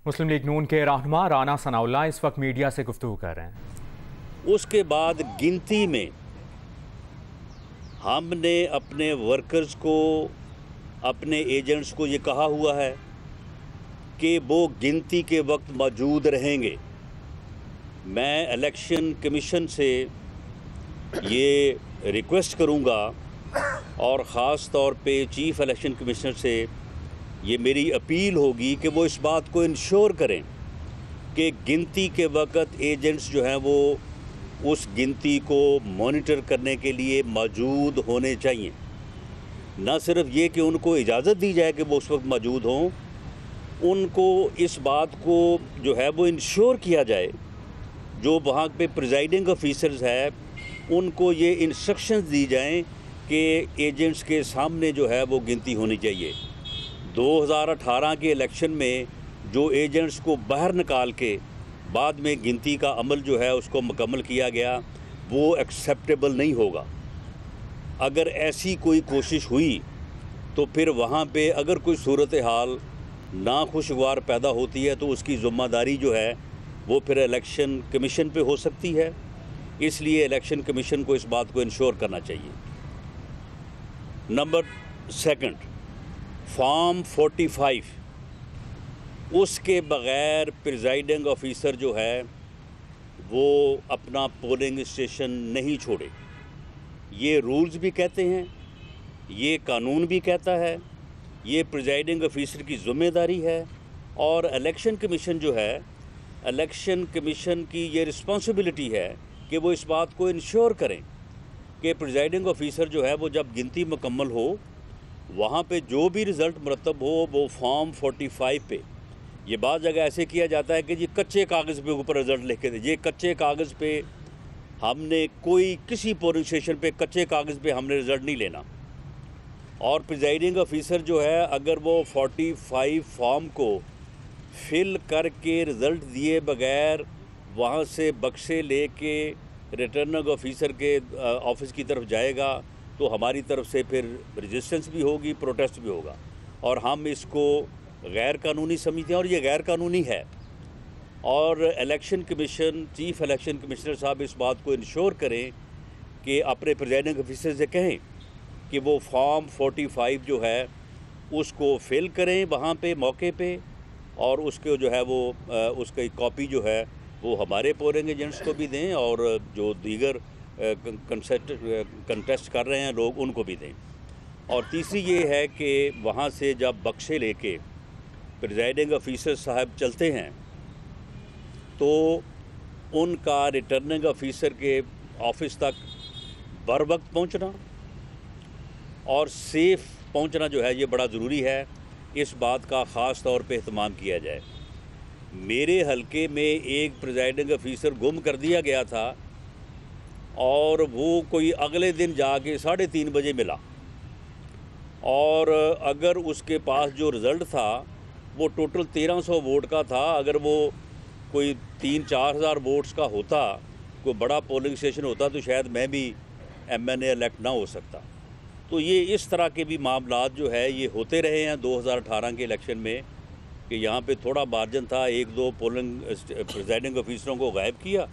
मुस्लिम league नून के रहनुमा राना सनाउल्लाह इस वक्त मीडिया से गुफ्तगू कर रहे हैं। उसके बाद गिनती में हमने अपने वर्कर्स को, अपने एजेंट्स को ये कहा हुआ है कि वो गिनती के वक्त मौजूद रहेंगे। मैं इलेक्शन कमीशन से ये रिक्वेस्ट करूंगा और ख़ास तौर पे चीफ़ इलेक्शन कमिश्नर से ये मेरी अपील होगी कि वो इस बात को इंश्योर करें कि गिनती के वक्त एजेंट्स जो हैं वो उस गिनती को मॉनिटर करने के लिए मौजूद होने चाहिए। न सिर्फ ये कि उनको इजाज़त दी जाए कि वो उस वक्त मौजूद हों, उनको इस बात को जो है वो इंश्योर किया जाए, जो वहाँ पे प्रिजाइडिंग ऑफिसर्स है उनको ये इंस्ट्रक्शंस दी जाएं कि एजेंट्स के सामने जो है वो गिनती होनी चाहिए। 2018 के इलेक्शन में जो एजेंट्स को बाहर निकाल के बाद में गिनती का अमल जो है उसको मुकम्मल किया गया, वो एक्सेप्टेबल नहीं होगा। अगर ऐसी कोई कोशिश हुई तो फिर वहाँ पे अगर कोई सूरत हाल नाखुशगवार पैदा होती है तो उसकी ज़िम्मेदारी जो है वो फिर इलेक्शन कमीशन पे हो सकती है। इसलिए इलेक्शन कमीशन को इस बात को इंश्योर करना चाहिए। नंबर सेकंड, फॉर्म 45 उसके बग़ैर प्रिजाइडिंग ऑफिसर जो है वो अपना पोलिंग स्टेशन नहीं छोड़े। ये रूल्स भी कहते हैं, ये कानून भी कहता है, ये प्रिजाइडिंग ऑफिसर की ज़िम्मेदारी है। और इलेक्शन कमीशन जो है, इलेक्शन कमीशन की ये रिस्पॉन्सिबिलिटी है कि वो इस बात को इंश्योर करें कि प्रिजाइडिंग ऑफिसर जो है वो जब गिनती मुकम्मल हो, वहाँ पे जो भी रिज़ल्ट मुरतब हो वो फॉर्म 45 पे, ये बात जगह ऐसे किया जाता है कि जी कच्चे कागज़ पे ऊपर रिज़ल्ट लिख के दे। ये कच्चे कागज़ पे हमने कोई किसी पोलिंग स्टेशन पे कच्चे कागज़ पे हमने रिज़ल्ट नहीं लेना। और प्रिजाइडिंग ऑफिसर जो है अगर वो 45 फॉर्म को फिल करके रिज़ल्ट दिए बगैर वहाँ से बक्से लेके रिटर्निंग ऑफिसर के ऑफिस की तरफ जाएगा तो हमारी तरफ से फिर रेजिस्टेंस भी होगी, प्रोटेस्ट भी होगा, और हम इसको गैर कानूनी समझते हैं और ये गैर कानूनी है। और election commission, chief election commissioner साहब इस बात को इंश्योर करें कि अपने प्रिजाइडिंग ऑफिसर से कहें कि वो फॉर्म 45 जो है उसको फिल करें वहाँ पे मौके पे, और उसके जो है वो उसकी कॉपी जो है वो हमारे पोलिंग एजेंट्स को भी दें और जो दीगर कंटेस्ट कर रहे हैं लोग उनको भी दें। और तीसरी ये है कि वहाँ से जब बक्से लेके प्रिजाइडिंग ऑफिसर साहब चलते हैं तो उनका रिटर्निंग ऑफिसर के ऑफिस तक बर वक्त पहुँचना और सेफ़ पहुँचना जो है ये बड़ा ज़रूरी है। इस बात का ख़ास तौर पे एहतमाम किया जाए। मेरे हलके में एक प्रिजाइडिंग ऑफिसर गुम कर दिया गया था और वो कोई अगले दिन जाके 3:30 बजे मिला, और अगर उसके पास जो रिज़ल्ट था वो टोटल 1300 वोट का था। अगर वो कोई 3-4 हज़ार वोट्स का होता, कोई बड़ा पोलिंग स्टेशन होता, तो शायद मैं भी MNA इलेक्ट ना हो सकता। तो ये इस तरह के भी मामलात जो है ये होते रहे हैं 2018 के इलेक्शन में, कि यहाँ पे थोड़ा मार्जिन था, 1-2 पोलिंग प्रिजाइडिंग ऑफिसरों को गायब किया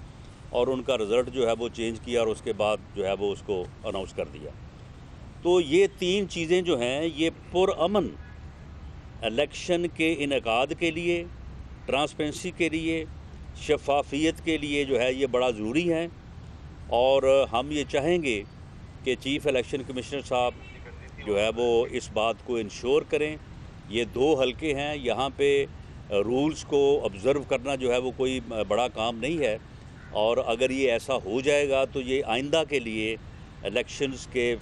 और उनका रिज़ल्ट जो है वो चेंज किया और उसके बाद जो है वो उसको अनाउंस कर दिया। तो ये 3 चीज़ें जो हैं ये पुरअमन इलेक्शन के इनेकाद के लिए, ट्रांसपेरेंसी के लिए, शफाफियत के लिए जो है ये बड़ा ज़रूरी है। और हम ये चाहेंगे कि चीफ़ इलेक्शन कमिश्नर साहब जो है वो इस बात को इंश्योर करें। ये 2 हलके हैं, यहाँ पे रूल्स को ऑब्ज़र्व करना जो है वो कोई बड़ा काम नहीं है, और अगर ये ऐसा हो जाएगा तो ये आइंदा के लिए इलेक्शंस के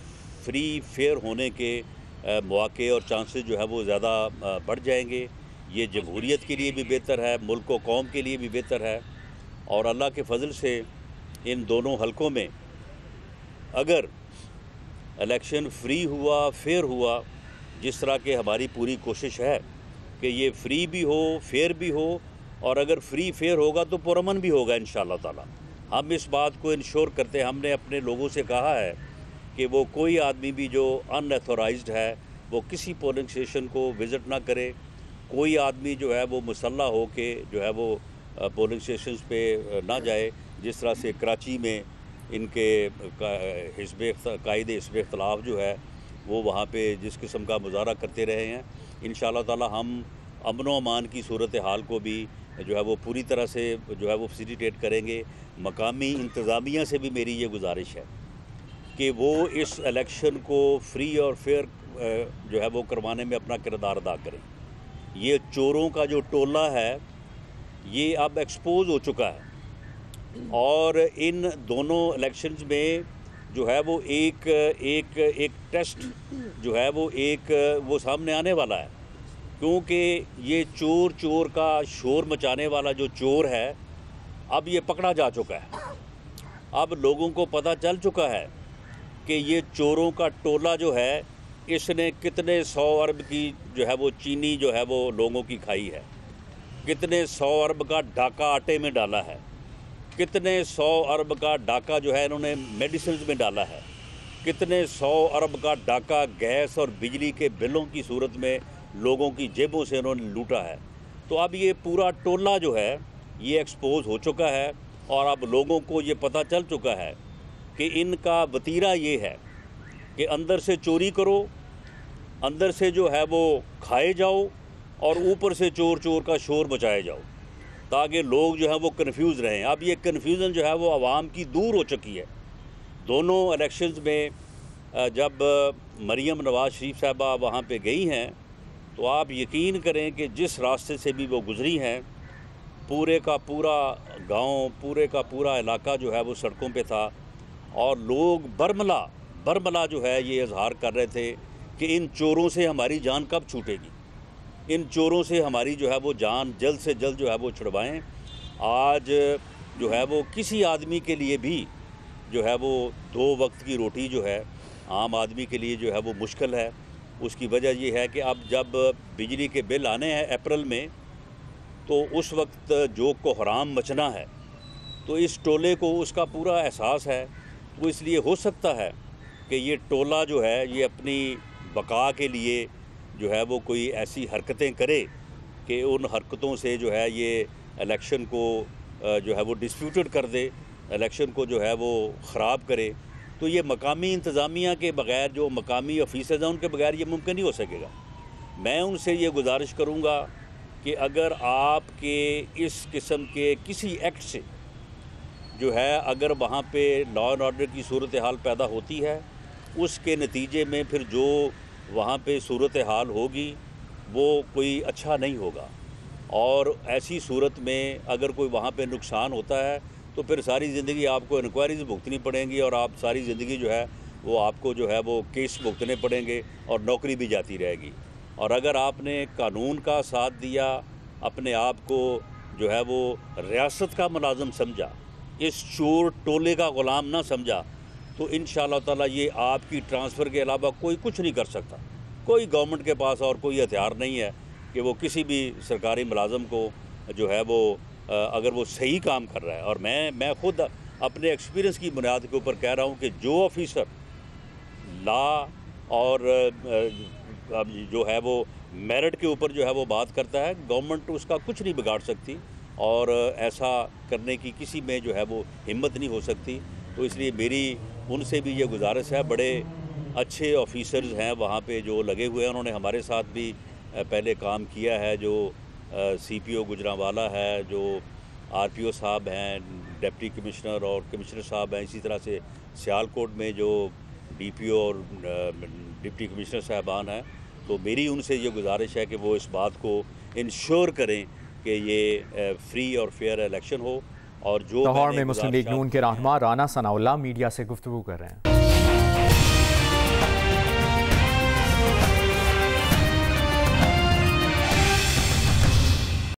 फ्री फेयर होने के मौके और चांसेस जो है वो ज़्यादा बढ़ जाएंगे। ये जमहूरियत के लिए भी बेहतर है, मुल्क व कौम के लिए भी बेहतर है। और अल्लाह के फजल से इन दोनों हलकों में अगर इलेक्शन फ्री हुआ, फेयर हुआ, जिस तरह के हमारी पूरी कोशिश है कि ये फ्री भी हो, फेयर भी हो, और अगर फ्री फेयर होगा तो पुरअमन भी होगा इंशाअल्लाह ताला। हम इस बात को इंश्योर करते हैं। हमने अपने लोगों से कहा है कि वो कोई आदमी भी जो अनऑथोराइज्ड है वो किसी पोलिंग स्टेशन को विज़िट ना करे, कोई आदमी जो है वो मुसल्ला हो के जो है वो पोलिंग स्टेशन पे ना जाए, जिस तरह से कराची में इनके कायदे हिस्ब इख्तलाफ जो है वो वहाँ पे जिस किस्म का मुजाहरा करते रहे हैं। इंशाअल्लाह ताला हम अमन व अमान की सूरत हाल को भी जो है वो पूरी तरह से जो है वो फैसिलिटेट करेंगे। मकामी इंतज़ामिया से भी मेरी ये गुजारिश है कि वो इस इलेक्शन को फ्री और फेयर जो है वो करवाने में अपना किरदार अदा करें। ये चोरों का जो टोला है ये अब एक्सपोज हो चुका है और इन दोनों इलेक्शंस में जो है वो एक टेस्ट जो है वो सामने आने वाला है, क्योंकि ये चोर का शोर मचाने वाला जो चोर है अब ये पकड़ा जा चुका है। अब लोगों को पता चल चुका है कि ये चोरों का टोला जो है इसने कितने 100 अरब की जो है वो चीनी जो है वो लोगों की खाई है, कितने 100 अरब का डाका आटे में डाला है, कितने 100 अरब का डाका जो है इन्होंने मेडिसिन में डाला है, कितने 100 अरब का डाका गैस और बिजली के बिलों की सूरत में लोगों की जेबों से इन्होंने लूटा है। तो अब ये पूरा टोला जो है ये एक्सपोज हो चुका है और अब लोगों को ये पता चल चुका है कि इनका वतीरा ये है कि अंदर से चोरी करो, अंदर से जो है वो खाए जाओ और ऊपर से चोर का शोर मचाए जाओ, ताकि लोग जो है वो कन्फ्यूज़ रहें। अब ये कन्फ्यूज़न जो है वो आवाम की दूर हो चुकी है। दोनों इलेक्शंस में जब मरियम नवाज़ शरीफ साहबा वहाँ पे गई हैं तो आप यकीन करें कि जिस रास्ते से भी वो गुज़री हैं पूरे का पूरा गांव, पूरे का पूरा इलाका जो है वो सड़कों पे था और लोग बरमला जो है ये इजहार कर रहे थे कि इन चोरों से हमारी जान कब छूटेगी, इन चोरों से हमारी जो है वो जान जल्द से जल्द जो है वो छुड़वाएं। आज जो है वो किसी आदमी के लिए भी जो है वो 2 वक्त की रोटी जो है आम आदमी के लिए जो है वो मुश्किल है। उसकी वजह ये है कि अब जब बिजली के बिल आने हैं अप्रैल में तो उस वक्त जो कोहराम मचना है तो इस टोले को उसका पूरा एहसास है। तो इसलिए हो सकता है कि ये टोला जो है ये अपनी बका के लिए जो है वो कोई ऐसी हरकतें करे कि उन हरकतों से जो है ये इलेक्शन को जो है वो डिस्प्यूटेड कर दे, इलेक्शन को जो है वो ख़राब करे। तो ये मकामी इंतज़ामिया के बग़ैर, जो मकामी ऑफिसर्स हैं उनके बग़ैर ये मुमकिन नहीं हो सकेगा। मैं उनसे ये गुजारिश करूँगा कि अगर आपके इस किस्म के किसी एक्ट से जो है अगर वहाँ पे लॉ एंड ऑर्डर की सूरत हाल पैदा होती है, उसके नतीजे में फिर जो वहाँ पे सूरत हाल होगी वो कोई अच्छा नहीं होगा। और ऐसी सूरत में अगर कोई वहाँ पे नुकसान होता है तो फिर सारी ज़िंदगी आपको इंक्वायरीज भुगतनी पड़ेंगी और आप सारी ज़िंदगी जो है वो आपको जो है वो केस भुगतने पड़ेंगे और नौकरी भी जाती रहेगी। और अगर आपने कानून का साथ दिया, अपने आप को जो है वो रियासत का मुलाजम समझा, इस चोर टोले का ग़ुलाम ना समझा, तो इंशाअल्लाह ताला ये आपकी ट्रांसफ़र के अलावा कोई कुछ नहीं कर सकता। कोई गवर्नमेंट के पास और कोई हथियार नहीं है कि वो किसी भी सरकारी मुलाजम को जो है वो अगर वो सही काम कर रहा है। और मैं ख़ुद अपने एक्सपीरियंस की बुनियाद के ऊपर कह रहा हूँ कि जो ऑफिसर लॉ और जो है वो मेरिट के ऊपर जो है वो बात करता है, गवर्नमेंट उसका कुछ नहीं बिगाड़ सकती और ऐसा करने की किसी में जो है वो हिम्मत नहीं हो सकती। तो इसलिए मेरी उनसे भी ये गुजारिश है, बड़े अच्छे ऑफिसर्स हैं वहाँ पे जो लगे हुए हैं, उन्होंने हमारे साथ भी पहले काम किया है। जो CPO गुजरांवाला है, जो RPO साहब हैं, डिप्टी कमिश्नर और कमिश्नर साहब हैं, इसी तरह से सियालकोट में जो DPO और डिप्टी कमिश्नर साहबान हैं। तो मेरी उनसे ये गुजारिश है कि वो इस बात को इंश्योर करें कि ये फ्री और फेयर इलेक्शन हो। और जो लाहौर में मुस्लिम लीग नून के रहनुमा राना सनाउल्लाह मीडिया से गुफ्तगू कर रहे हैं।